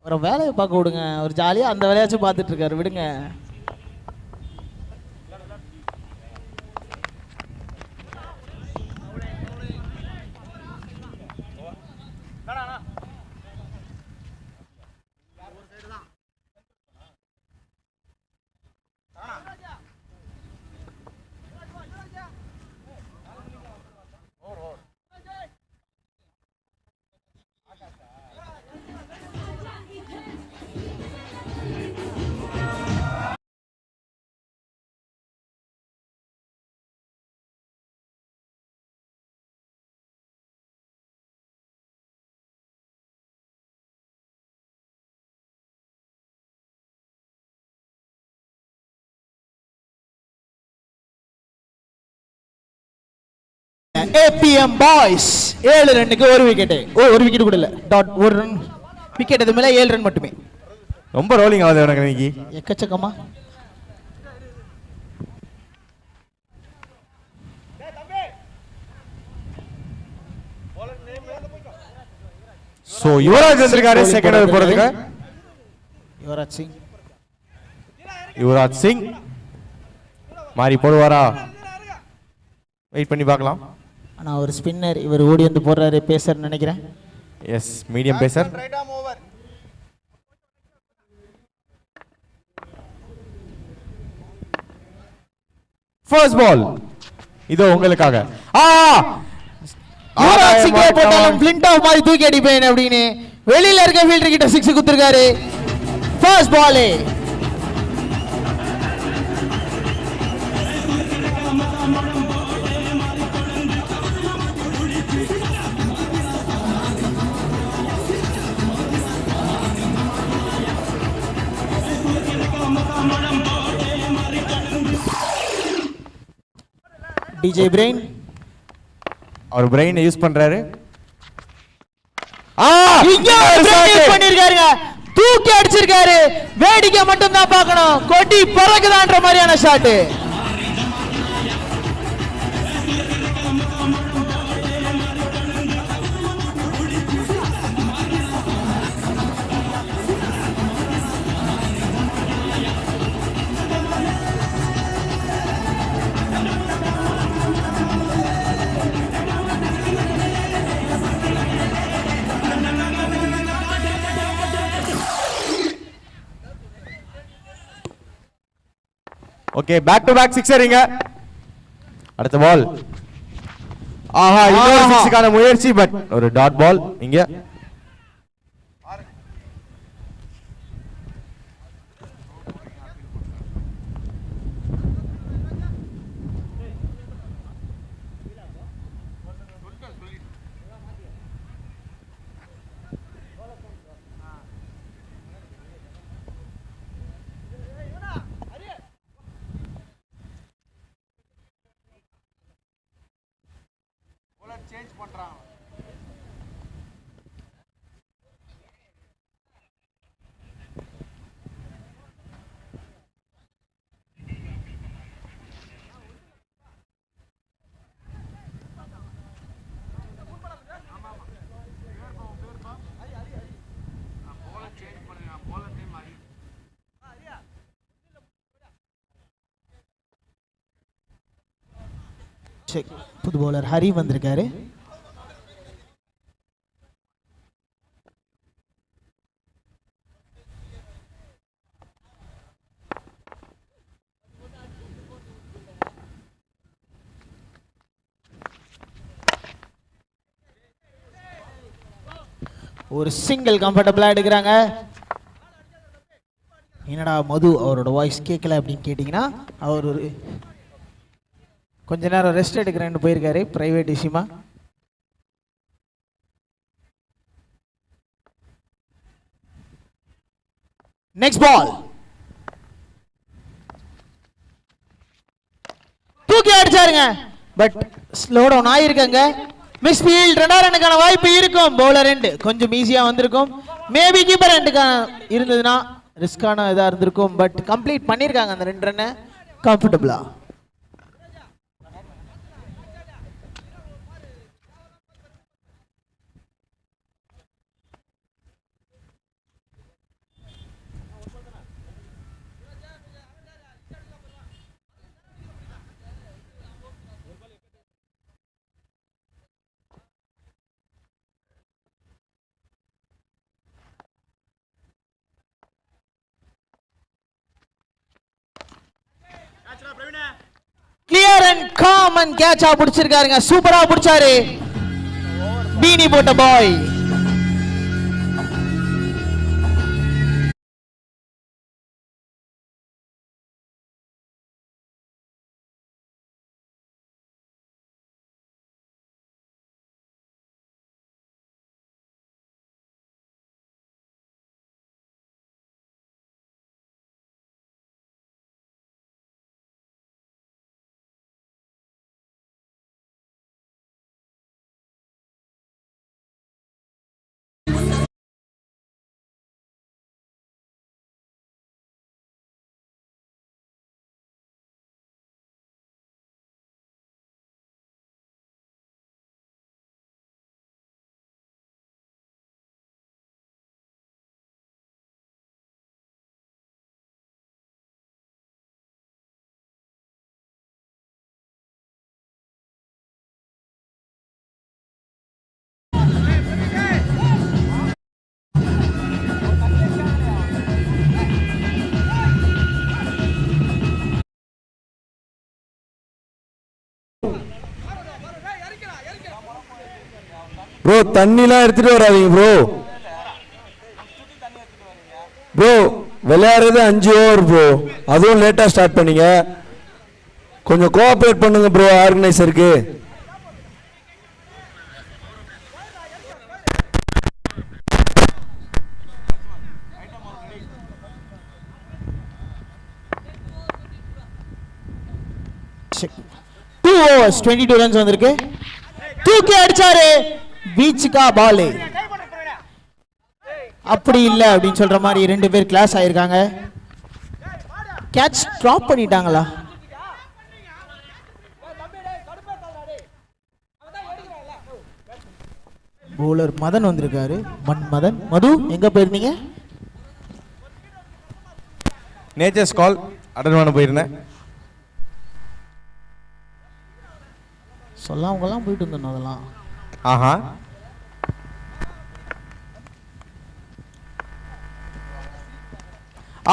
ஒரு வேலையை பார்க்க விடுங்க, ஒரு ஜாலியாக அந்த வேலையாச்சும் பார்த்துட்டு இருக்காரு, விடுங்க. ஏபிஎம் பாய்ஸ் 7 ரன்னுக்கு ஒரு விக்கெட். ஒரு விக்கெட் கூட இல்ல, டாட் ஒரு ரன் விக்கெட். அது மேல 7 ரன் மட்டுமே. ரொம்ப ரோலிங் ஆகுது எனக்கு இன்னைக்கு எக்கச்சக்கமா. சோ யுவராஜ் வந்திருக்காரு செகண்ட் ஓவர் போறதுக்கு. யுவராஜ் சிங் மாறி போடுவாரா? வெயிட் பண்ணி பார்க்கலாம். ஆனா ஒரு ஸ்பின்னர், இவர் ஓடி வந்து போடுறாரு. பேசர் நினைக்கிறேன். Yes, medium pacer. First ball இதோ உங்களுக்காக. யுவராஜ் சிங் போட்டாலும் ஃபிளின்ட் ஆஃப் மாதிரி தூக்கி அடிப்பேன் அப்படின்னு வெளியில இருக்க ஃபீல்டர் கிட்ட 6 குத்துறாரு. First ball. டிஜே பிரெயின் அவர் பிரெயினை யூஸ் பண்றாரு. பண்ணிருக்காருங்க, தூக்கி அடிச்சிருக்காரு. வேடிக்கை மட்டும் தான் பார்க்கணும், கொடி பறக்குதான்ற மாதிரியான shot. Okay, back to back சிக்ஸரிங்க. அடுத்த பால். ஆஹா, இன்னொரு சிக்ஸுக்கான முயற்சி, பட் ஒரு டாட் பால் இங்க. புது பவுலர் ஹரி வந்திருக்காரு. ஒரு சிங்கிள் கம்ஃபர்டபிளா எடுக்கிறாங்க. என்னடா மது அவரோட வாய்ஸ் கேட்கல அப்படின்னு கேட்டிங்கன்னா, அவர் ஒரு கொஞ்ச நேரம் ரெஸ்ட் எடுக்கிறேன்னு போயிருக்காரு பிரைவேட் விஷயமா. நெக்ஸ்ட் பால் தூக்கி அடிச்சாருங்க. பட் ஸ்லோ டவுன் ஆயிருக்காங்க. Miss field. 2 ரன்னுக்கான வாய்ப்பு இருக்கும். பவுலர் எண்ட் கொஞ்சம் ஈஸியா வந்திருக்கும். மேபி கீப்பர் எண்டுக்கான இருந்ததுன்னா ரிஸ்கான இதா இருந்திருக்கும். பட் கம்ப்ளீட் பண்ணிருக்காங்க அந்த 2 ரன்னை கம்ஃபர்டபுளா. கிளியர் அண்ட் காம் அண்ட் கேட்சா பிடிச்சிருக்காருங்க. சூப்பரா பிடிச்சாரு பீனி போட்ட பாய். ப்ரோ தண்ணிலாம் எடுத்துட்டு வராதீங்க ப்ரோ. ப்ரோ விளையாடுறது 5 ஓவர் ப்ரோ, அதுவும் லேட்டா ஸ்டார்ட் பண்ணீங்க. கொஞ்சம் கோஆபரேட் பண்ணுங்க ப்ரோ ஆர்கனைசருக்கு. டூ ஓவர்ஸ் 22 ரன்ஸ் வந்திருக்கு. தூக்கி அடிச்சாரு. பீச்சுக்கா பால் அப்படி இல்ல அப்படின்னு சொல்ற மாதிரி 2 பேர் கிளாஸ் ஆயிருக்காங்க. கேட்ச் டிராப் பண்ணிட்டாங்களா? பவுலர் மதன் வந்திருக்காரு. மதன் மது எங்க போயிருந்தீங்க? நேச்சர்ஸ் கால் அட்டன் பண்ண போயிருந்தேன். சொல்லாமலாம் போயிட்டு இருந்தோம் அதெல்லாம். ஆஹா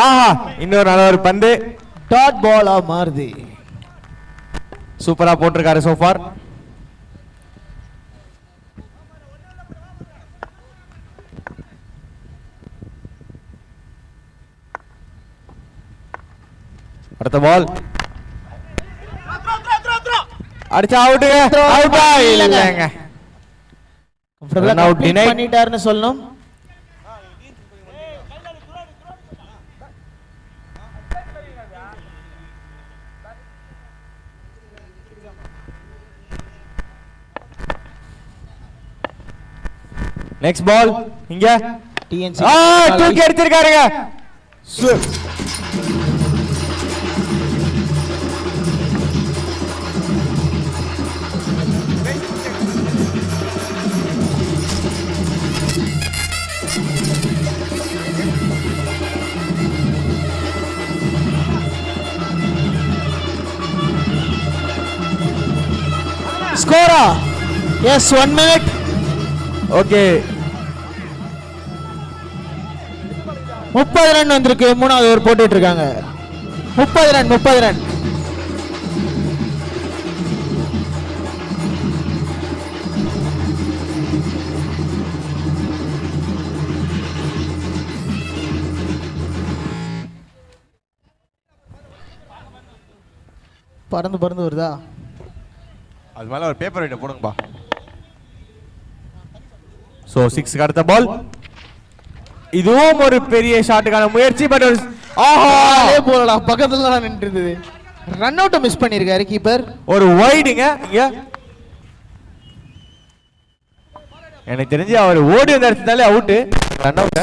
ஆஹா இன்னொரு நல்ல ஒரு பந்து டாட் பாலா மாறுது. சூப்பரா போட்டிருக்காரு சோஃபார். அடுத்த பால் அடிச்சா அவுட். அவுட்டா இல்லங்க. ரன் அவுட் பண்ணிட்டாருன்னு சொல்லணும். நெக்ஸ்ட் பால் இங்க டிஎன்சி தூக்கி அடிச்சிருக்காருங்க. ஸ்கோரா எஸ் 1 minute. ஓகே 30 ரன் வந்திருக்கு. 3வது ஓவர் போட்டுட்டு இருக்காங்க. 30 ரன். பறந்து வருதா? அது மேல ஒரு பேப்பர் வெயிட்ட போடுங்கப்பா. சோ 6க்கு அடுத்த பால் இதுவும் ஒரு பெரிய ஷாட்டுக்கான முயற்சி. பட் ஆஹா அதே போலடா பக்கத்துல தான் நின்று இருந்தது. ரன் அவுட் மிஸ் பண்ணிருக்காரு கீப்பர். ஒரு வைடுங்க இங்க. எனக்கு தெரிஞ்சு அவர் ஓடி வந்த இடத்துனாலே அவுட். Run out.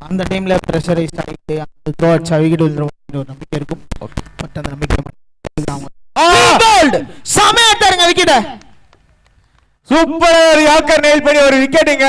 அந்த டைம்ல பிரஷரைஸ் ஆகிட்டு அந்த த்ரோ அடிச்சா விக்கெட் விழுந்துரும் ஒரு நம்பிக்கை இருக்கும். பட் அந்த நம்பிக்கை சமயத்தாருங்க விக்கெட். சூப்பர் ஒரு யாக்கர் நெயில் பண்ணி ஒரு விக்கெட்டுங்க.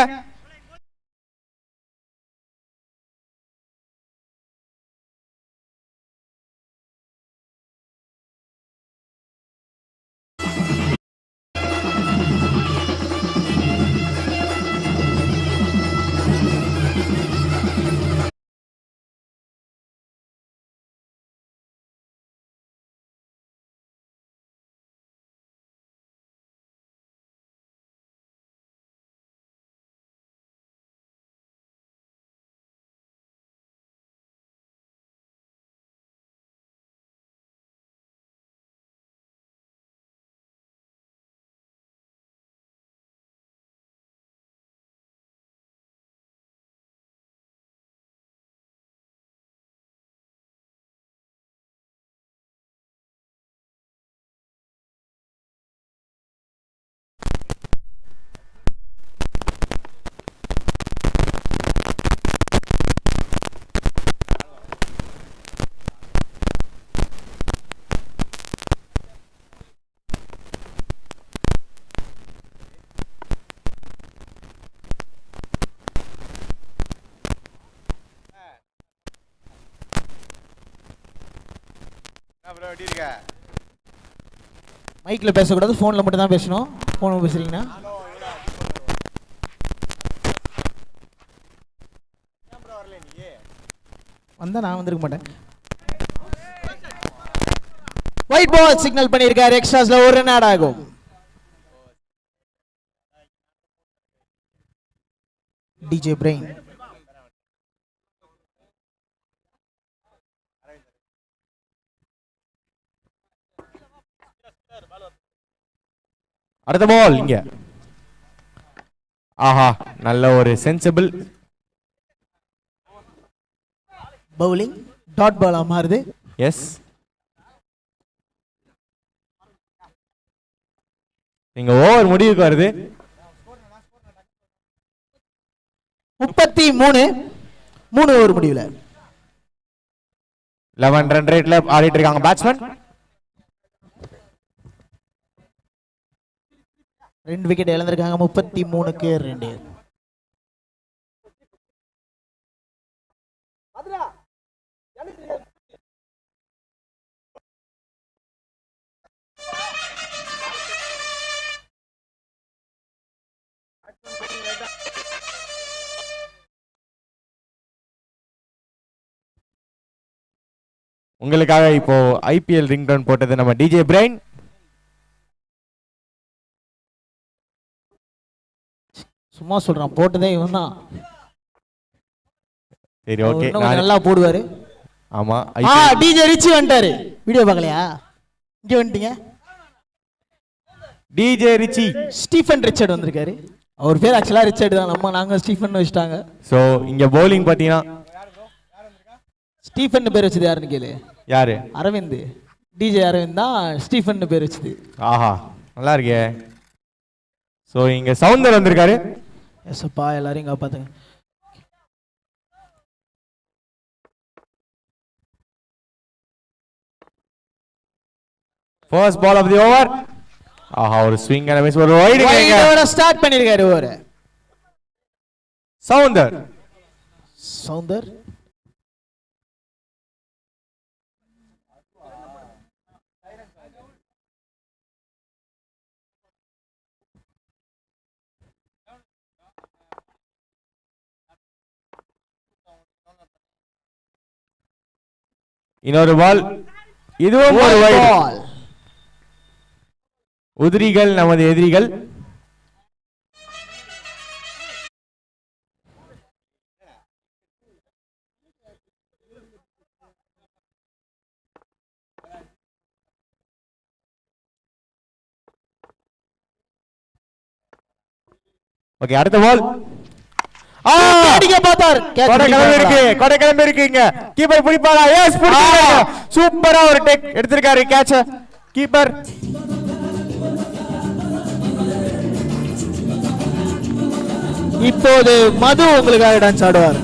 மைக்ல பேசக்கூடாது, போன்ல மட்டும் தான் பேசணும். போன் பேசுறீங்கன்னா வந்தா நான் வந்திருக்க மாட்டேன். ஒயிட் பால் சிக்னல் பண்ணியிருக்காரு. எக்ஸ்ட்ராஸ்ல ஒரு ரன் ஆட் ஆகும். டிஜே பிரெயின் அடுத்த பால் இங்க. ஆஹா நல்ல ஒரு சென்சிபிள் பவுலிங். டாட் பாலா மாறுது. எஸ் இங்க ஓவர் முடிவுக்கு வருது. 33 ஓவர் முடிவுல 11 ரன் ரேட்ல ஆடிட்டு இருக்காங்க பேட்ஸ்மேன். 2 விக்கெட் இழந்திருக்காங்க. 33க்கு 2. உங்களுக்காக இப்போ ஐபிஎல் ரிங்டோன் போட்டது நம்ம டிஜே பிரெயின். சும்மா சொல்றான், போட்டதே இவன் தான். சரி ஓகே நல்லா போடுவாரு. ஆமா டிஜே ரிச்சி வந்துட்டாரு. வீடியோ பார்க்கலையா? இங்க வந்துட்டீங்க. டிஜே ரிச்சி ஸ்டீஃபன் ரிச்சர்ட் வந்திருக்காரு. அவர் பேர் ஆக்சுவலா ரிச்சர்ட் தான். நாங்க ஸ்டீஃபன் வச்சுட்டாங்க. சோ இங்க bowling பாத்தீங்கன்னா ஸ்டீஃபன் பேர் வச்சது யாருன்னு கேளு. யாரு? அரவிந்த். டிஜே அரவிந்த் தான் ஸ்டீஃபன் பேர் வச்சது. ஆஹா நல்லா இருக்கே. சோ இங்க சவுந்தர் வந்திருக்காரு. எஸ்ப்பா எல்லாரையும் காப்பாத்துங்க. First ball of the over. ஆஹா ஒரு ஸ்விங் அண்ட் மிஸ். ஒரு வைட் ஸ்டார்ட் பண்ணிருக்காரு ஓவர். சவுந்தர் இன்னொரு பால். இதுவும் ஒரு வைட். உதிரிகள் நமது எதிரிகள். ஓகே அடுத்த பால். அடிக்க பார்த்தார் கொடைக்கிழமை இருக்குங்க கீப்பர் பிடிப்பாரா எஸ் சூப்பரா ஒரு டேக் எடுத்திருக்காரு கேட்ச் கீப்பர் இப்போது மது உங்களுக்காக டான்ஸ் ஆடுவார்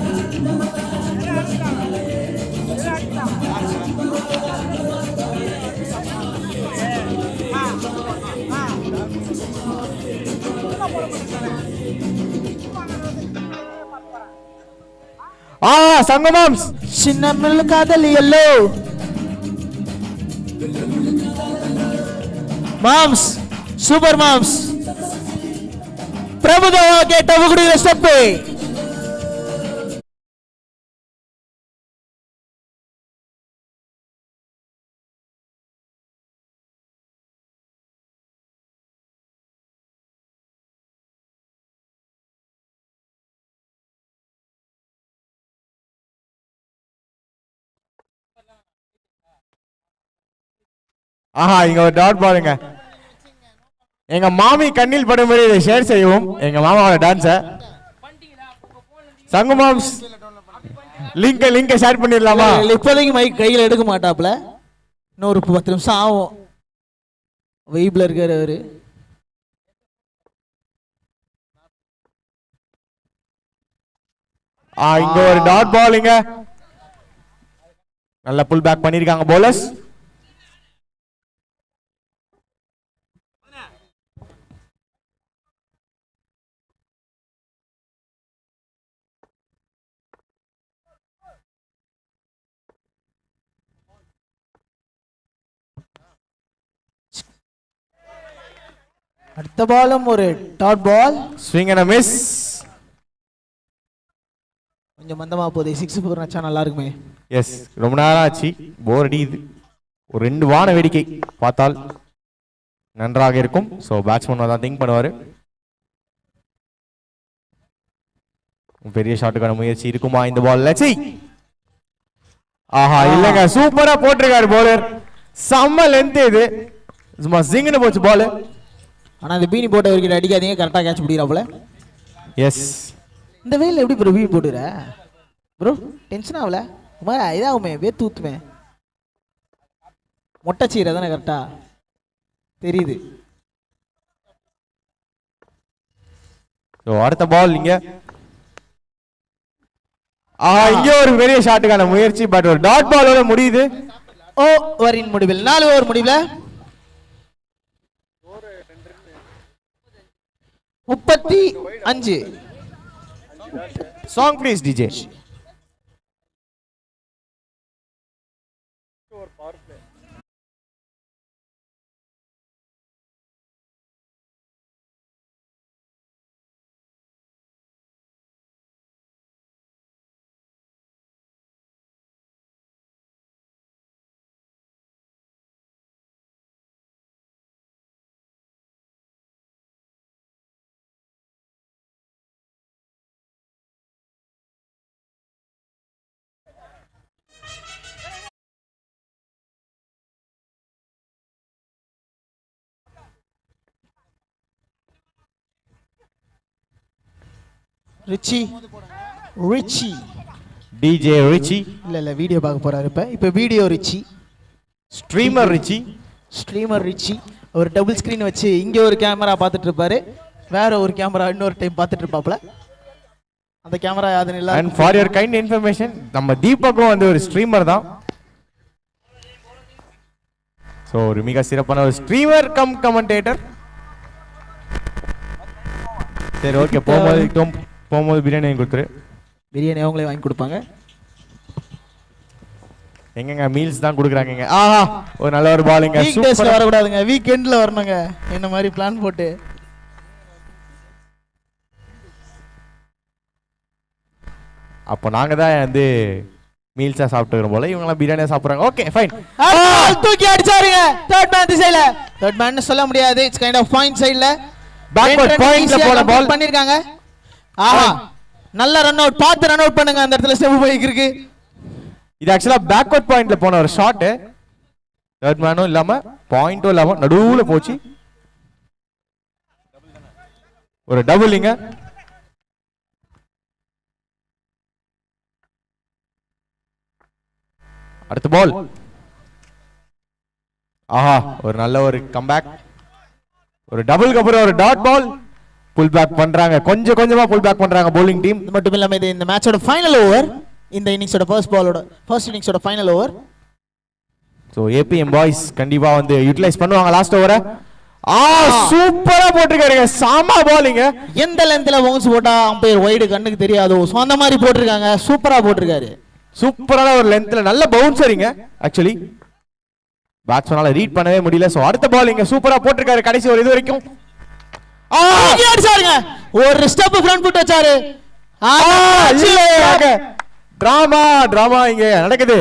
சங்கமாம்ஸ் சின்ன காதல் yellow moms super moms Prabhudeva கேட்ட உங்களுடைய ஸ்டெப் இங்க ஒரு டாட் பாருங்க எங்க மாமி கண்ணில் படும்படி இதை ஷேர் செய்வோம் எங்க மாமாவோட டான்ஸ சங்குமாம்ஸ் லிங்க ஷேர் பண்ணிடலாமா இப்போதைக்கு மைக் கையில் எடுக்க மாட்டாப்ல இன்னொரு 10 நிமிஷம் ஆகும் வெயிப்ல இருக்காரு அவரு இங்க ஒரு டாட் பாலிங்க நல்ல புல் பேக் பண்ணிருக்காங்க போலர்ஸ் அடுத்த பாலும் ஒரு dot ball swing and miss கொஞ்சம் மந்தமா போகுது 6 4 நச்சா நல்லா இருக்குமே எஸ் ரொம்ப நேரம் ஆச்சு போர் அடிக்குது ஒரு 2 வான வேடிக்கை பார்த்தால் நன்றாக இருக்கும் ஸோ பேட்ஸ்மேன் தான் திங்க் பண்ணுவாரு பெரிய ஷாட்டுக்கான முயற்சி இருக்குமா இந்த பால்ல இல்லங்க சூப்பரா போட்டிருக்காரு போலர் செம்ம லென்த் இது சும்மா ஜிங்னு போச்சு பால் ஆனா இந்த பீனி போட்ட வரைக்கும் அடிக்காதீங்க கரெக்டா கேட்ச் பிடிக்கிறாப்புல எஸ் இந்த வெயில எப்படி ப்ரோ பீனி போட்டுற ப்ரோ டென்ஷன் ஆகல இதாகுமே வேத்து ஊத்துமே மொட்டை சீரை தானே கரெக்டா தெரியுது அடுத்த பால் இங்க இங்க ஒரு பெரிய ஷாட்டுக்கான முயற்சி பட் ஒரு டாட் பாலோட முடியுது ஓவரின் முடிவில் 4 ஓவர் முடிவில் 35 song please DJ Richie DJ Richie இல்ல வீடியோ பார்க்க போறாரு இப்ப வீடியோ ரிச்சி ஸ்ட்ரீமர் ரிச்சி ஒரு டபுள் ஸ்கிரீன் வச்சு இங்க ஒரு கேமரா பார்த்துட்டு இருப்பாரு வேற ஒரு கேமரா இன்னொரு டைம் பார்த்துட்டு இருப்பாப்ல அந்த கேமரா யாதுன்னு இல்ல and for your kind information நம்ம தீபக்கும் வந்து ஒரு ஸ்ட்ரீமர் தான் சோ ஒரு மிக சிறப்பான ஒரு ஸ்ட்ரீமர் கம் கமெண்டேட்டர் சரி ஓகே போகும்போது பிரியாணி கொடுத்துரு பிரியாணி அவங்களே வாங்கி கொடுப்பாங்க எங்கங்க மீல்ஸ் தான் கொடுக்குறாங்க ஒரு நல்ல ஒரு பாலிங்க வீக் டேஸ்ல வரக்கூடாதுங்க வீக்கெண்ட்ல வரணுங்க என்ன மாதிரி பிளான் போட்டு அப்போ நாங்க தான் வந்து மீல்ஸா சாப்பிட்டுக்கிறோம் போல இவங்கலாம் பிரியாணியா சாப்பிடுறாங்க ஓகே ஃபைன் தூக்கி அடிச்சாருங்க தேர்ட் மேன் திசையில தேர்ட் மேன் சொல்ல முடியாது இட்ஸ் கைண்ட் ஆஃப் பாயிண்ட் சைடுல பேக்வர்ட் பாயிண்ட்ல போன பால் பண்ணிருக்காங்க நல்ல ரன் அவுட் பார்த்து ரன் அவுட் பண்ணுங்க அந்த இடத்துல ஸ்டெப் போயிருக்கு இருக்கு இது ஆக்சுவலா பேக்வர்ட் பாயிண்ட்ல போன ஒரு ஷாட் தேர்ட் மேனும் இல்லாம பாயிண்டும் இல்லாம நடுவுல போச்சு ஒரு டபுள்ங்க அடுத்த பால். ஆஹா, ஒரு நல்ல ஒரு கம்பேக். ஒரு டபுள்க்கு அப்புறம் ஒரு டாட் பால். புல் பேக் பண்றாங்க, கொஞ்சம் கொஞ்சமா புல் பேக் பண்றாங்க bowling டீம். இது மட்டும் இல்லாம இது இந்த மேட்சோட ஃபைனல் ஓவர், இந்த இன்னிங்ஸோட ஃபர்ஸ்ட் இன்னிங்ஸோட final over. So APM boys கண்டிப்பா வந்து யூட்டிலைஸ் பண்ணுவாங்க லாஸ்ட் ஓவரை. சூப்பரா போட்டிருக்காருங்க, சாமா பாலிங்க. எந்த லென்த்ல பவுன்ஸ் போட்டா அம்பையர் வைடு கண்ணுக்கு தெரியாதோ சோ அந்த மாதிரி போட்டிருக்காங்க, சூப்பரா போட்டிருக்காரு. சூப்பரான ஒரு லென்த்ல நல்ல பவுன்சரிங்க. ஆக்சுவலி பேட்ஸ்மேனால ரீட் பண்ணவே முடியல. சோ அடுத்த பால் இங்க சூப்பரா போட்டிருக்காரு கடைசி ஒரு இது வரைக்கும். அடிச்சாருங்க, ஒரு ஸ்டெப் ஃப்ரண்ட் ஃபுட் வச்சாரு. டிராமா இங்க நடக்குது.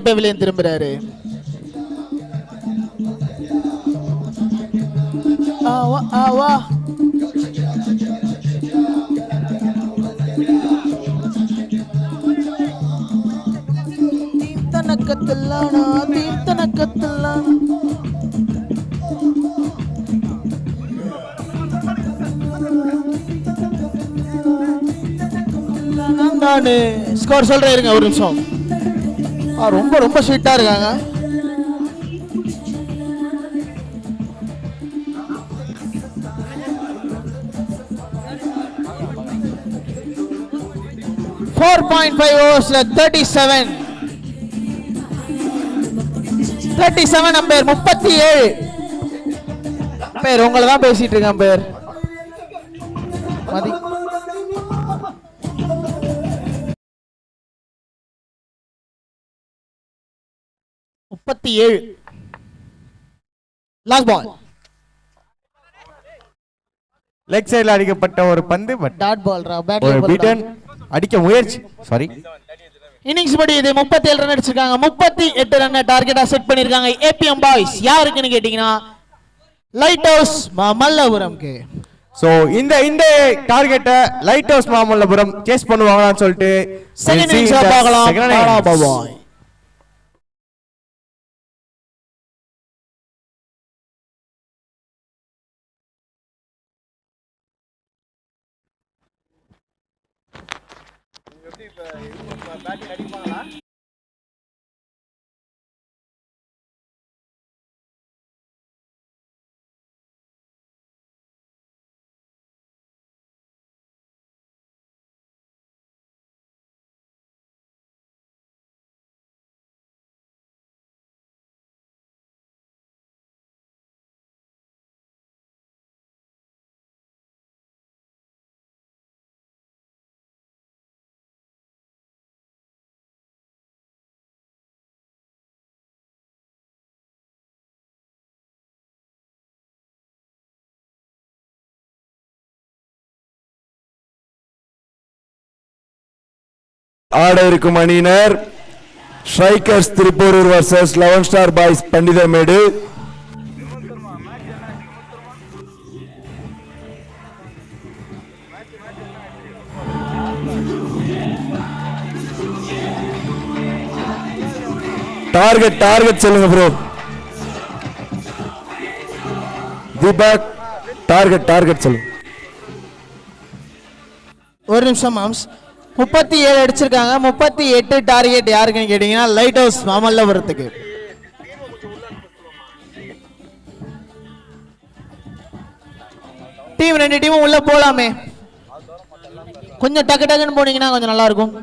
பெவிலியன் திரும்புறாரு. ஆவா தனக்கத்தல்லானா தீர்த்தனக்கத்தல்லானா நானு ஸ்கோர் சொல்றேன் இருங்க ஒரு நிமிஷம். ரொம்ப ரொம்ப ஸ்வீட்டா இருக்காங்க. .5 ஓவர்ஸ்ல 37 அம்பையர் 37. அம்பையர் உங்களை தான் பேசிட்டு இருக்கேன் அம்பையர். மதி 37. Last ball. லெக் சைடுல அடிக்கப்பட்ட ஒரு பந்து, பட் டாட் பால் ரா ஒரு பேட்ல பீட்டன் அடிக்க முயற்சி. சாரி, இன்னிங்ஸ் படி இது 37 ரன் அடிச்சிருக்காங்க. 38 ரன் டார்கெட்டா செட் பண்ணிருக்காங்க ஏபிஎம் பாய்ஸ். யாருக்குன்னு கேட்டீங்கன்னா லைட் ஹவுஸ் மல்லபுரம்க்கு. சோ இந்த டார்கெட்ட லைட் ஹவுஸ் மாமல்லபுரம் சேஸ் பண்ணுவாங்களான்னு சொல்லிட்டு செகண்ட் இன்னிங்ஸ் பார்க்கலாம். ஆட இருக்கும் அணியினர் strikers Thiruporur versus 11 star boys Pandithamedu. Target சொல்லுங்க ப்ரோ. தீபக் டார்கெட் சொல்லுங்க. ஒரு நிமிஷம் மாம்ஸ். 37 அடிச்சிருக்காங்க. 38 டார்கெட் யாருக்குன்னு கேட்டீங்கன்னா லைட் ஹவுஸ் மாமல்லபுரத்துக்கு. டீம் 2 டீமும் உள்ள போலாமே, கொஞ்சம் டக்குன்னு போனீங்கன்னா கொஞ்சம் நல்லா இருக்கும்.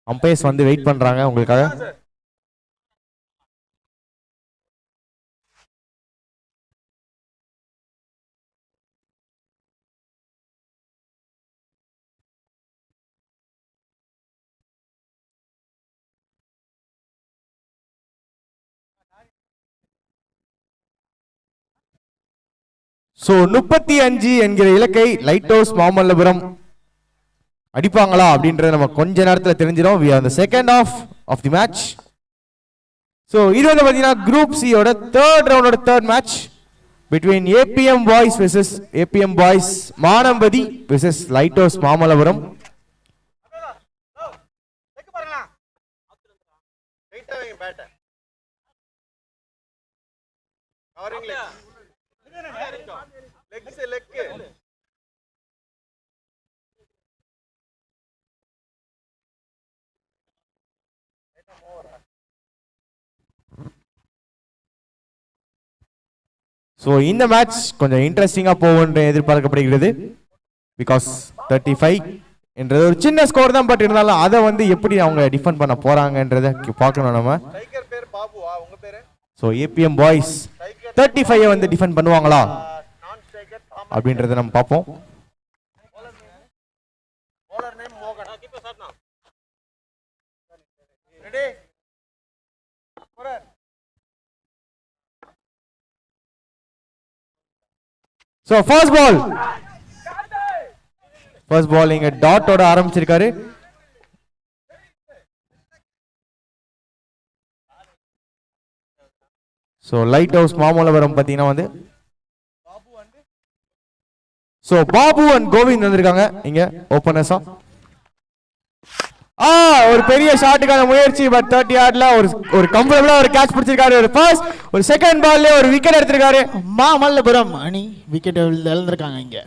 அம்பையர்ஸ் வந்து வெயிட் பண்றாங்க உங்களுக்காக. சோ 35 என்கிற இலக்கை லைட் ஹவுஸ் மாமல்லபுரம் அடிப்பாங்களா அப்படின்றத நம்ம கொஞ்ச நேரத்துல தெரிஞ்சிடும். we are in the second half of the match. So இது வந்து பாத்தீங்கன்னா குரூப் சி ஓட தேர்ட் ரவுண்டோட third match between APM boys versus APM boys Manampathi versus lighthouse Mamallapuram. So இந்த மேட்ச் கொஞ்சம் இன்ட்ரெஸ்டிங்காக போகும்னு எதிர்பார்க்கப்படுகிறது. பிகாஸ் 35 என்றது ஒரு சின்ன ஸ்கோர் தான், பட் இருந்தாலும் அதை வந்து எப்படி அவங்க டிஃபெண்ட் பண்ண போறாங்கன்றதை பார்க்கணும் நம்ம. ஸோ ஏபிஎம் பாய்ஸ் 35 வந்து டிஃபெண்ட் பண்ணுவாங்களா அப்படின்றத நம்ம பார்ப்போம். So first ball இங்க டாட்டோட ஆரம்பிச்சிருக்காரு. So லைட் ஹவுஸ் மாமல்லபுரம் பாத்தீங்கன்னா வந்து பாபு அண்ட் கோவிந்த் வந்திருக்காங்க இங்க ஓபனர்ஸா. ஒரு பெரிய ஷாட்டுக்கான முயற்சி, பட் 30 யார்ட்ல ஒரு கம்ஃபர்டபிளா ஒரு கேட்ச் பிடிச்சிருக்காரு. ஒரு ஃபர்ஸ்ட் ஒரு செகண்ட் பால்ல ஒரு விக்கெட் எடுத்திருக்காரு. மாமல்லபுரம் அணி விக்கெட் இழந்திருக்காங்க இங்க.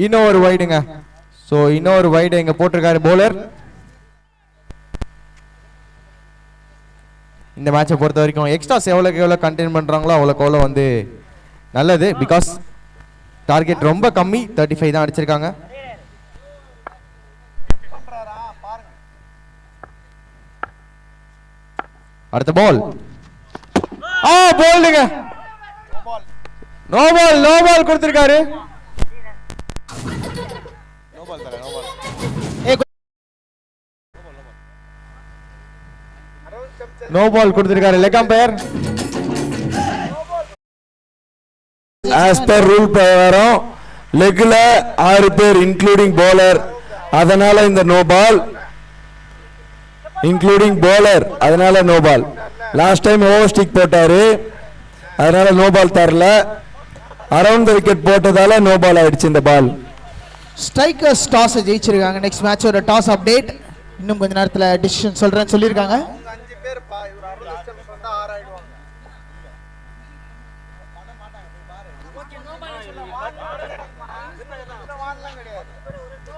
இன்னொரு வைடுங்க. சோ இன்னொரு வைடு இங்க போட்டிருக்காரு போலர். இந்த மேட்சை பொறுத்த வரைக்கும் எக்ஸ்ட்ராஸ் எவ்வளோக்கு எவ்வளோ கண்டெயின் பண்றாங்களோ அவ்வளோக்கு எவ்வளோ வந்து நல்லது. பிகாஸ் டார்கெட் ரொம்ப கம்மி, 35 தான் அடிச்சிருக்காங்க. அடுத்த பால் போல்டுங்க. நோ பால் கொடுத்திருக்காரு. நோ பால் கொடுத்திருக்காரு leg umpire. as per rule பிரகாரம் லெக்ல 6 பேர் இன்க்ளூடிங் bowler, அதனால இந்த நோ பால். இன்க்ளூடிங் bowler, அதனால no ball. Last time over stick போட்டாரு, அதனால நோ பால் தரல. அரவுண்ட் த விக்கெட் போட்டதால நோ பால் ஆயிடுச்சு இந்த பால். ஸ்ட்ரைக்கர்ஸ் டாஸ் ஜெயிச்சிருக்காங்க. நெக்ஸ்ட் மேட்சோட டாஸ் அப்டேட் இன்னும் கொஞ்ச நேரத்தில் டிசிஷன் சொல்றேன்னு சொல்லியிருக்காங்க.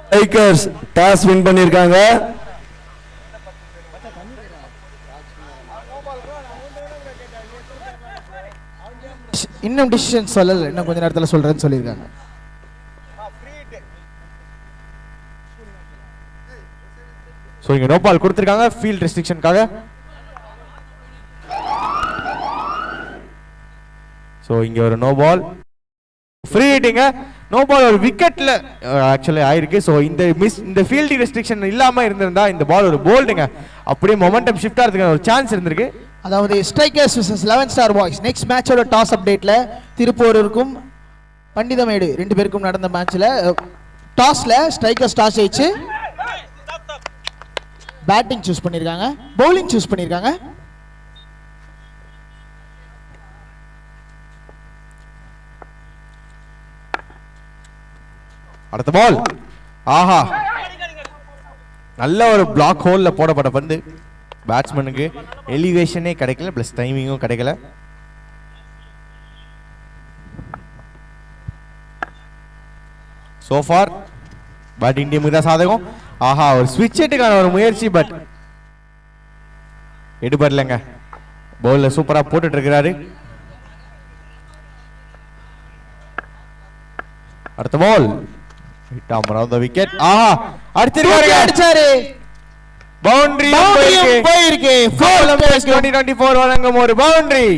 ஸ்ட்ரைக்கர்ஸ் டாஸ் வின் பண்ணிருக்காங்க. இன்னும் டிசிஷன் சொல்லல, இன்னும் கொஞ்ச நேரத்தில் சொல்றேன்னு சொல்லியிருக்காங்க. சோ இங்க நோ பால் கொடுத்திருக்காங்க ஃபீல்ட் ரெஸ்ட்ரிக்ஷனுக்காக. சோ இங்க ஒரு no ball free ஹிட்டிங்க. No ball ஒரு விக்கெட்ல ஆக்சுவலி ஆயிருக்கு. சோ இந்த ஃபீல்டிங் ரெஸ்ட்ரிக்ஷன் இல்லாம இருந்திருந்தா இந்த பால் ஒரு போல்டுங்க, அப்படியே மொமெண்டம் ஷிஃப்ட் ஆகிறதுக்கு ஒரு சான்ஸ் இருந்திருக்கு. அதாவது strikers vs 11 star boys next மேட்சோட டாஸ் அப்டேட்ல திருப்பூருக்கும் பண்டிதமேடு ரெண்டு பேருக்கும் நடந்த மேட்ச்ல டாஸ்ல ஸ்ட்ரைக்கர்ஸ் டாஸ் ஜெயிச்சு பேட்டிங் சூஸ் பண்ணிருக்காங்க, பவுலிங் சூஸ் பண்ணிருக்காங்க. அடுத்த பால் ஆஹா, நல்ல ஒரு பிளாக் ஹோல்ல போடப்பட்ட பந்து. பேட்ஸ்மேனுக்கு எலிவேஷனே கிடைக்கல, பிளஸ் டைமிங்கும் கிடைக்கல. சோ ஃபார் பேட்டிங் டீமுக்கு தான் சாதகம். ஆஹா, ஒரு ஸ்விட்ச் ஹிட்டுக்கான ஒரு முயற்சி, பட் எடுபடலைங்க. பவுல்ல சூப்பரா போட்டுட்டு இருக்கிறாரு. அடுத்த பால் ஹிட் ஆன் தி விக்கெட். ஆஹா, அடிச்சாரு. பவுண்டரி போயிருக்கு. 2024 வழங்கும் ஒரு பவுண்டரி.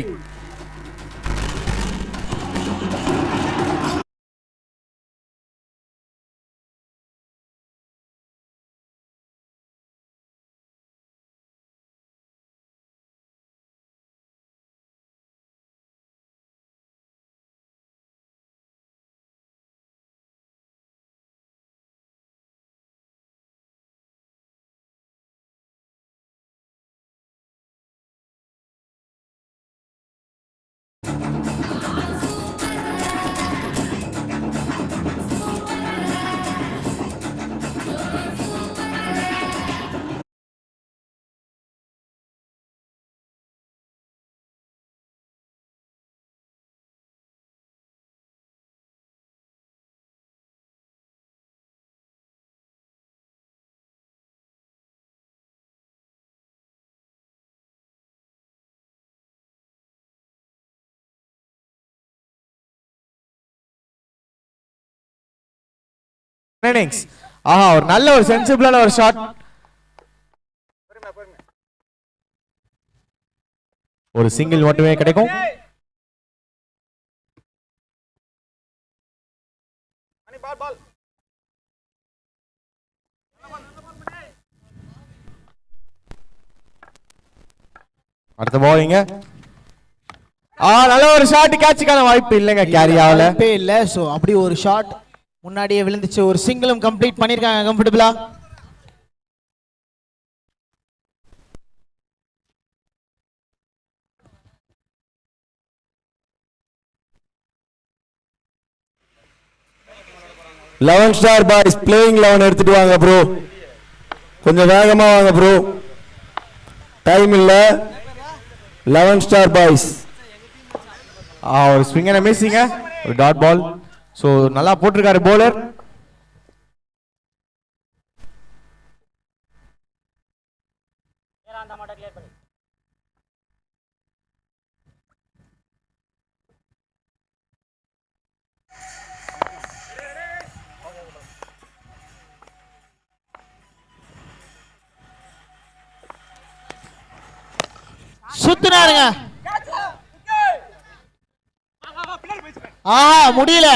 ஆஹா, ஒரு நல்ல ஒரு சென்சிபிளான ஒரு ஷாட். ஒரு சிங்கிள் மட்டுமே கிடைக்கும். அடுத்த பாலிங்க. நல்ல ஒரு ஷாட், கேட்சுக்கான வாய்ப்பு இல்லைங்க, கேரி ஆகல. வாய்ப்பே இல்ல. சோ அப்படி ஒரு ஷாட் முன்னாடியே விழுந்துச்சு. ஒரு சிங்கிளும் கம்ப்ளீட் பண்ணிருக்காங்க கம்ஃபர்டபிளா. லெவன் ஸ்டார் பாய்ஸ் பிளேயிங் 11 எடுத்துட்டு வாங்க ப்ரோ, கொஞ்சம் வேகமா வாங்க ப்ரோ, டைம் இல்ல. 11 ஸ்டார் பாய்ஸ். ஒரு ஸ்விங் அண்ட் மிஸ்ஸிங்க, ஒரு டாட் பால். சோ நல்லா போட்டிருக்காரு bowler. சுத்துனாருங்க. முடியல,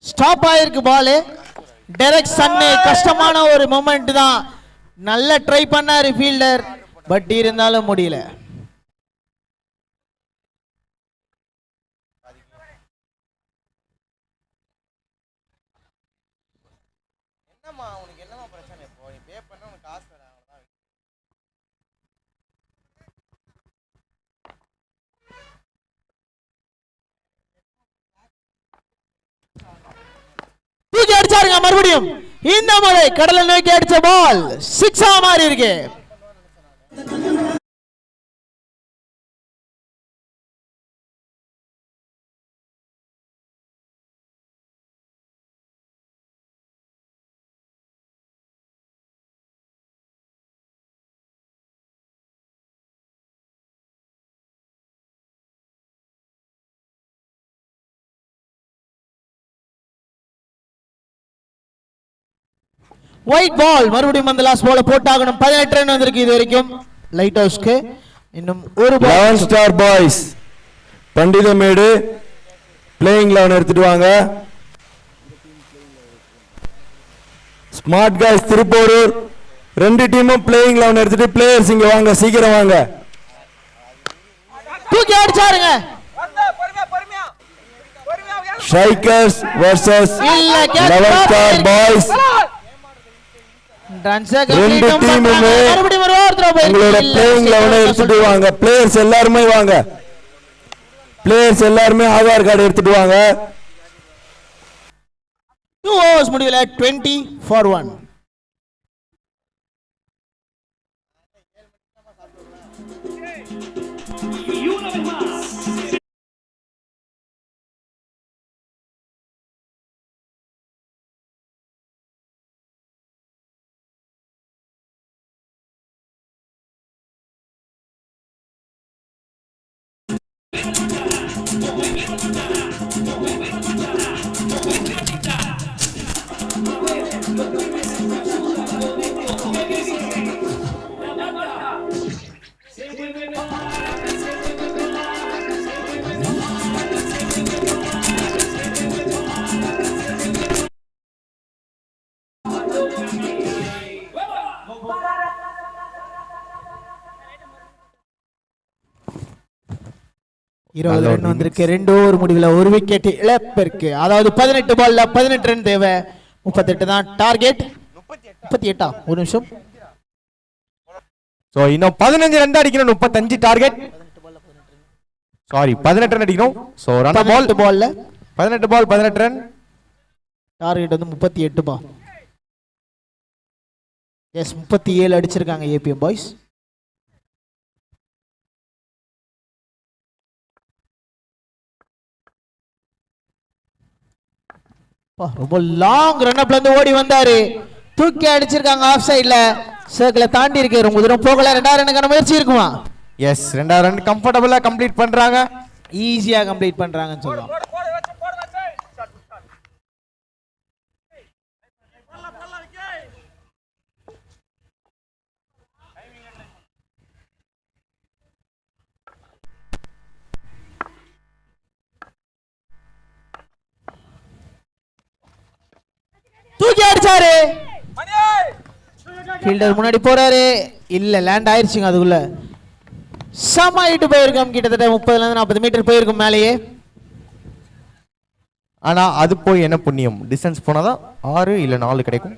ஸ்டாப் ஆயிருக்கு பால். டெரெக் சன்னு கஷ்டமான ஒரு மொமெண்ட் தான். நல்ல ட்ரை பண்ணாரு ஃபீல்டர், பட் இருந்தாலும் முடியல. தூக்கி அடிச்சாருங்க மறுபடியும். இந்த முறை கடலை நோக்கி அடிச்ச பால் 6 மாறி இருக்கு. ஒயிட் பால் மறுபடியும் அந்த லாஸ்ட் பால் போட்டாகணும். 18 ரன் வந்திருக்கு இது வரைக்கும் லைட் ஹவுஸ்க்கு. இன்னும் ஒரு பால். 11 ஸ்டார் பாய்ஸ் பண்டிதமேடு பிளேயிங் 11 எடுத்துட்டு வாங்க. ஸ்மார்ட் காய்ஸ் திருப்போரூர் ரெண்டு டீமும் பிளேயிங் 11 எடுத்துட்டு பிளேயர்ஸ் இங்க வாங்க, சீக்கிரம் வாங்க. தூக்கி அடிச்சாருங்க. Strikers versus 11 star boys. ரெண்டு டீமுமே உங்களோட பிளேயிங் 11 எடுத்துட்டு வாங்க. பிளேயர்ஸ் எல்லாருமே வாங்க. பிளேயர்ஸ் எல்லாருமே ஆதார் கார்டு எடுத்துட்டு வாங்க. 2 overs முடியல. 20 for 1. இருபது ரன் வந்திருக்கு. 2 ஓவர் முடிவில் ஒரு விக்கெட் இழப்பிற்கு. அதாவது 18 பால்ல 18 ரன் தேவை. 38 தான் டார்கெட். 38 ஒரு நிமிஷம். சோ இன்னும் 15 ரன் அடிக்கணும். 35 டார்கெட். சாரி 18 ரன் அடிக்கணும். சோ ரன் பால் பால்ல 18 பால் 18 ரன். டார்கெட் வந்து 38 பா. எஸ் 37 அடிச்சிருக்காங்க ஏபிஎம் பாய்ஸ். ரொம்ப லாங் ரன் அப்ல இருந்து ஓடி வந்தாரு. தூக்கி அடிச்சிருக்காங்க ஆஃப் சைடுல. சர்க்கிளை தாண்டி இருக்கு. ரொம்ப தூரம் போகல. 2 ரன்னுக்கான முயற்சி இருக்குமா? எஸ் 2 ரன் கம்ஃபர்டபிளா கம்ப்ளீட் பண்றாங்க. ஈஸியா கம்ப்ளீட் பண்றாங்கன்னு சொல்லலாம். தூக்கி அடிச்சாரு. ஃபீல்டர் முன்னாடி போறாரு. இல்ல லேண்ட் ஆயிருச்சுங்க. அதுக்குள்ள சமாயிட்டு போயிருக்கோம். கிட்டத்தட்ட 30ல இருந்து 40 மீட்டர் போயிருக்கும் மேலேயே. ஆனா அது போய் என்ன புண்ணியம்? டிஸ்டன்ஸ் போனாதான் 6 இல்ல 4 கிடைக்கும்.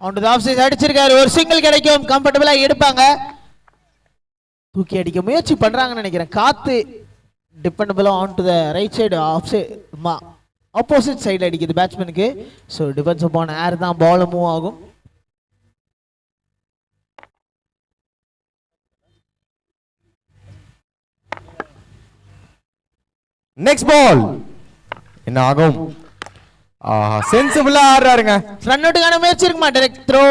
அவனுக்கு ஆஃப் சைட் அடிச்சிருக்காரு. ஒரு சிங்கிள் கிடைக்கும். கம்ஃபர்டபிளா எடுப்பாங்க. தூக்கி அடிக்க முயற்சி பண்றாங்கன்னு நினைக்கிறேன். காத்து டிபெண்டபிளா on to the right side off side opposite சைடுல அடிக்குது பேட்ஸ்மேனுக்கு. ஸோ டிபெண்ட்ஸ் அப்பான் ஏர் தான் பால் மூவ் ஆகும். நெக்ஸ்ட் பால் என்ன ஆகும்? சென்சிபிளா ஆடுறாருங்க. ரன் அவுட்டுக்கான முயற்சி இருக்குமா? டைரக்ட் த்ரோ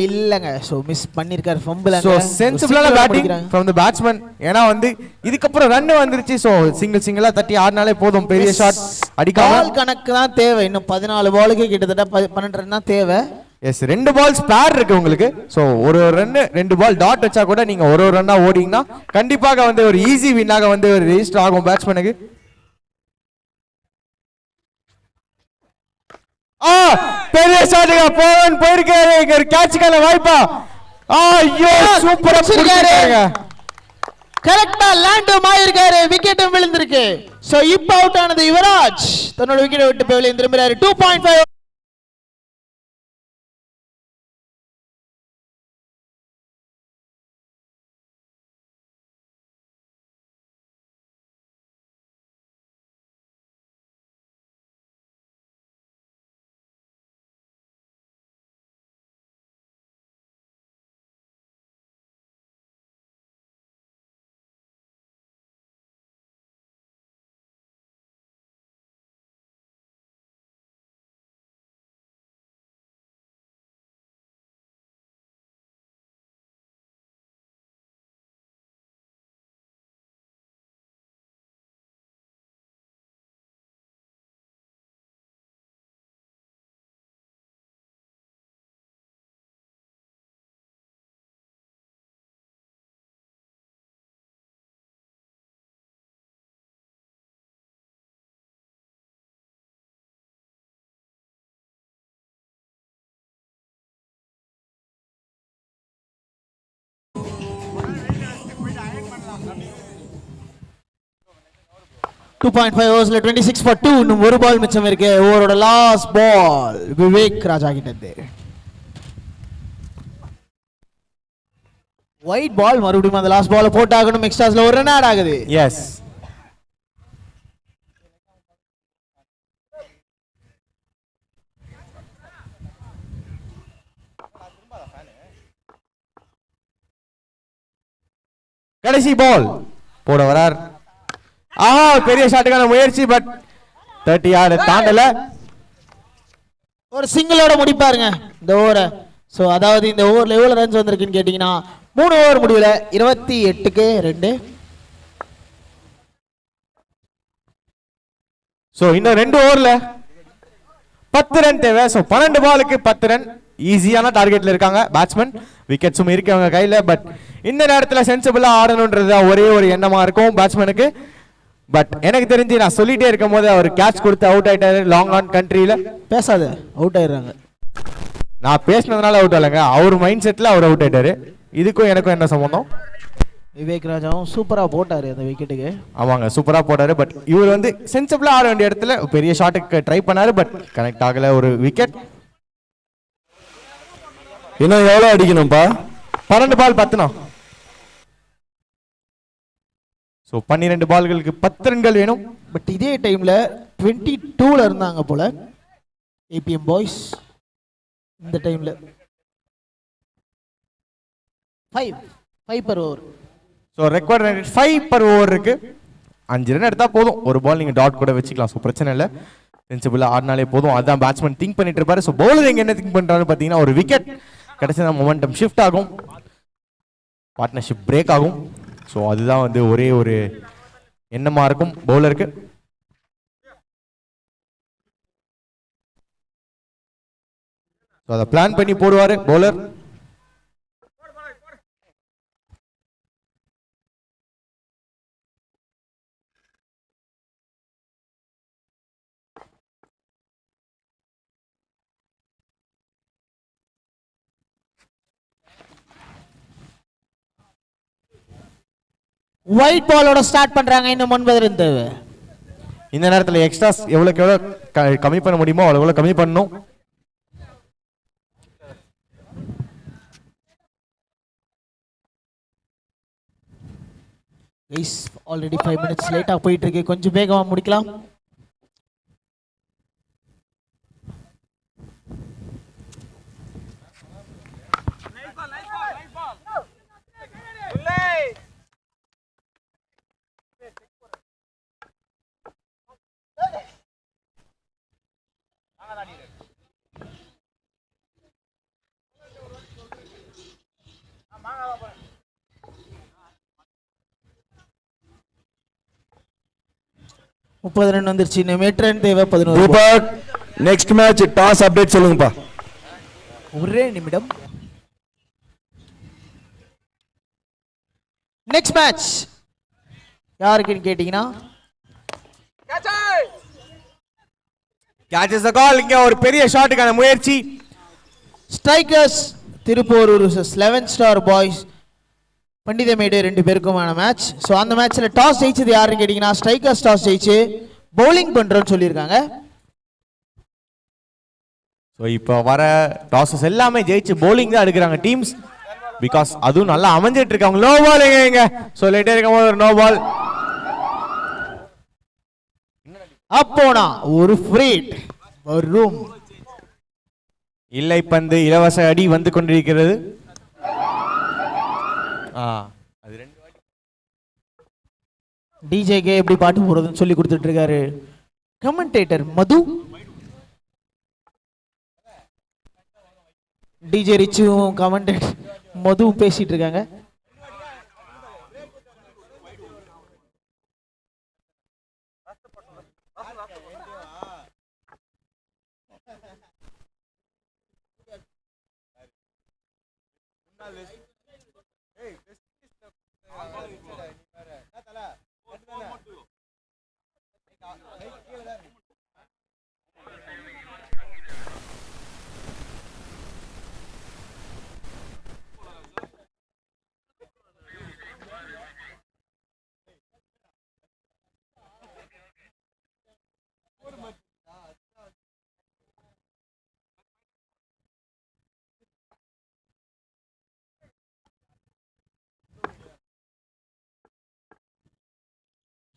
இல்லங்க. சோ மிஸ் பண்ணிருக்காரு. ஃபம்பிள். சோ சென்சிபிளான பேட்டிங் फ्रॉम தி பேட்ஸ்மேன். ஏனா வந்து இதுக்கு அப்புறம் ரன் வந்துருச்சு. சோ சிங்கிளா தட்டி ஆடினாலே போதும். பெரிய ஷாட் அடிக்காம. பால் கணக்கு தான் தேவை. இன்னும் 14 பாலுக்கு கிட்டத்தட்ட 12 ரன் தான் தேவை. எஸ் 2 பால் ஸ்பேர் இருக்கு உங்களுக்கு. ஸோ ஒரு ரன் 2 பால் டாட் வச்சா கூட நீங்க ஒரு ரன்னா ஓடிங்கன்னா கண்டிப்பாக வந்து ஒரு ஈஸி வின்னாக வந்து ஒரு ரெஜிஸ்டர் ஆகும் பேட்ஸ்மேனுக்கு. பெரிய ஷாட்டுங்க போவன் போயிருக்காரு. இங்க ஒரு கேட்சுக்கான வாய்ப்பா. ஐயோ சூப்பரா பிடிச்சிருக்காரு. கரெக்டா லேண்டும் ஆயிருக்காரு. விக்கெட்டும் விழுந்திருக்கு. சோ இப்போ அவுட் ஆனது யுவராஜ். தன்னோட விக்கெட்டை விட்டு போய் வெளியே திரும்புறாரு. 2.5 ஓவர்ஸ்ல 26 for 2. இன்னும் ஒரு பால் மிச்சம் இருக்கு. ஓவரோட லாஸ்ட் பால் விவேக் ராஜா கிட்ட. ஒயிட் பால் மறுபடியும் அந்த லாஸ்ட் பால் போட்டாகணும். எக்ஸ்ட்ராஸ்ல ஒரு ரன் ஆட் ஆகுது. எஸ் கடைசி பால் போட வரார். பெரிய ஷாட்டுக்கான முயற்சி பட் 30 யார்டு தாண்டல. ஒரு சிங்கிளோட முடிப்பாருங்க இந்த ஓவரை. சோ அதாவது இந்த ஓவர்ல எவ்வளவு ரன்ஸ் வந்திருக்குன்னு கேட்டீங்கன்னா 3 ஓவர் முடிவுல 28க்கு 2. சோ இன்னும் 2 ஓவர்ல 10 ரன் தேவை. சோ 12 பாலுக்கு 10 ரன் ஈஸியான டார்கெட்ல இருக்காங்க பேட்ஸ்மேன். விக்கெட்ஸும் இருக்கு அவங்க கையில. பட் இந்த நேரத்துல சென்சிபிளா ஆடணும்ன்றது ஒரே ஒரு எண்ணமா இருக்கும் பேட்ஸ்மேனுக்கு. பட் எனக்கு தெரிஞ்சு நான் சொல்லிட்டே இருக்கும் போது அவர் கேட்ச் கொடுத்து அவுட் ஆயிட்டாரு. லாங் ஆன் கண்ட்ரியில பேசாத அவுட் ஆயிடுறாங்க. நான் பேசினதுனால அவுட் ஆகலைங்க. அவர் மைண்ட் செட்ல அவர் அவுட் ஆயிட்டாரு. இதுக்கும் எனக்கும் என்ன சம்பந்தம்? விவேக் ராஜாவும் சூப்பரா போட்டாரு அந்த விக்கெட்டுக்கு. ஆமாங்க சூப்பரா போட்டாரு. பட் இவர் வந்து சென்சிபிளா ஆட வேண்டிய இடத்துல பெரிய ஷாட்டுக்கு ட்ரை பண்ணாரு. பட் கனெக்ட் ஆகல. ஒரு விக்கெட். இன்னும் எவ்வளவு அடிக்கணும்பா? 12 பால் 10. சோ 12 பால்களுக்கு 10 ரன்கள் வேணும். பட் இதே டைம்ல 22ல இருந்தாங்க போல ஏபிஎம் பாய்ஸ். இந்த டைம்ல 5 per over. So record run 5 per over இருக்கு. 5 ரன் எடுத்தா போதும். ஒரு பால் நீங்க டாட் கூட வச்சுக்கலாம். சோ பிரச்சனை இல்ல. சென்சிபிளா ஆடினாலே போதும். அதான் பேட்ஸ்மேன் திங்க் பண்ணிட்டு இருப்பாரு. சோ பவுலர் எங்க என்ன திங்க் பண்றாரு பாத்தீங்கன்னா ஒரு விக்கெட் கிடைச்சா மொமெண்டம் ஷிஃப்ட் ஆகும். பார்ட்னர்ஷிப் பிரேக் ஆகும். ஸோ அதுதான் வந்து ஒரே ஒரு எண்ணமா இருக்கும் பவுலருக்கு. அதை பிளான் பண்ணி போடுவாரு பவுலர். ஒயிட் பாலோட ஸ்டார்ட் பண்றாங்க. இன்னும் 9 ரன் தேவை. இந்த நேரத்தில் எக்ஸ்ட்ராஸ் எவ்வளவுக்கு எவ்வளவு கம்மி பண்ண முடியுமோ அவ்வளவு கம்மி பண்ணணும். ஆல்ரெடி 5 மினிட்ஸ் லேட்டா போயிட்டு இருக்கு. கொஞ்சம் வேகமா முடிக்கலாம். முப்பது ரன் வந்துருச்சு. இன்னும் 8 ரன் தேவை. 11. நெக்ஸ்ட் மேட்ச் டாஸ் அப்டேட் சொல்லுங்கப்பா. ஒரே நிமிடம். நெக்ஸ்ட் மேட்ச் யாருக்குன்னு கேட்டீங்கன்னா கேட்சஸ் தி கால். இங்க ஒரு பெரிய ஷாட்டுக்கான முயற்சி. Strikers Tiruppur vs 11 star boys Pandithamedu ரெண்டு பேருக்குமான மேட்ச். ஸோ அந்த மேட்ச்ல டாஸ் ஜெயிச்சது யாருன்னு கேட்டீங்கன்னா ஸ்ட்ரைக்கர்ஸ் டாஸ் ஜெயிச்சு பவுலிங் பண்றோம்னு சொல்லியிருக்காங்க. ஸோ இப்போ வர டாஸஸ் எல்லாமே ஜெயிச்சு பவுலிங் தான் எடுக்கிறாங்க டீம்ஸ். பிகாஸ் அதுவும் நல்லா அமைஞ்சிட்டு இருக்காங்க. நோ பால் எங்க ஸோ லேட்டே இருக்கும் போது ஒரு நோ பால். அப்போனா ஒரு ஃப்ரீட் வரும். இல்லை பந்து இலவச அடி வந்து கொண்டிருக்கிறது. அது ரெண்டு டிஜேகே எப்படி பாட்டு போடுறதுன்னு சொல்லி கொடுத்துட்டு இருக்காரு கமெண்டேட்டர் மது. டிஜே ரிச்சுவும் கமெண்டேட்டர் மதுவும் பேசிட்டு இருக்காங்க.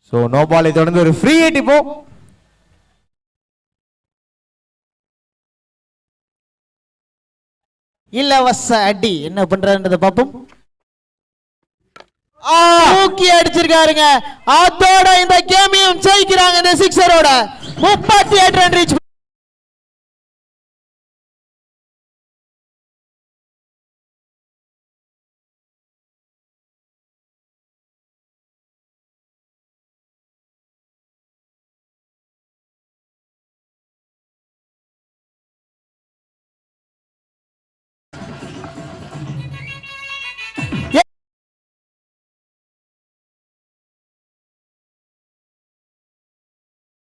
ஸோ நோ பாலை தொடர்ந்து ஒரு ஃப்ரீ ஹிட். இப்போ இலவச அடி என்ன பண்றன்றத பாப்போம். தூக்கி அடிச்சிருக்காருங்க. அதோட இந்த கேமையும் ஜெயிக்கிறாங்க. இந்த சிக்ஸரோட 38 ரன் ரீச்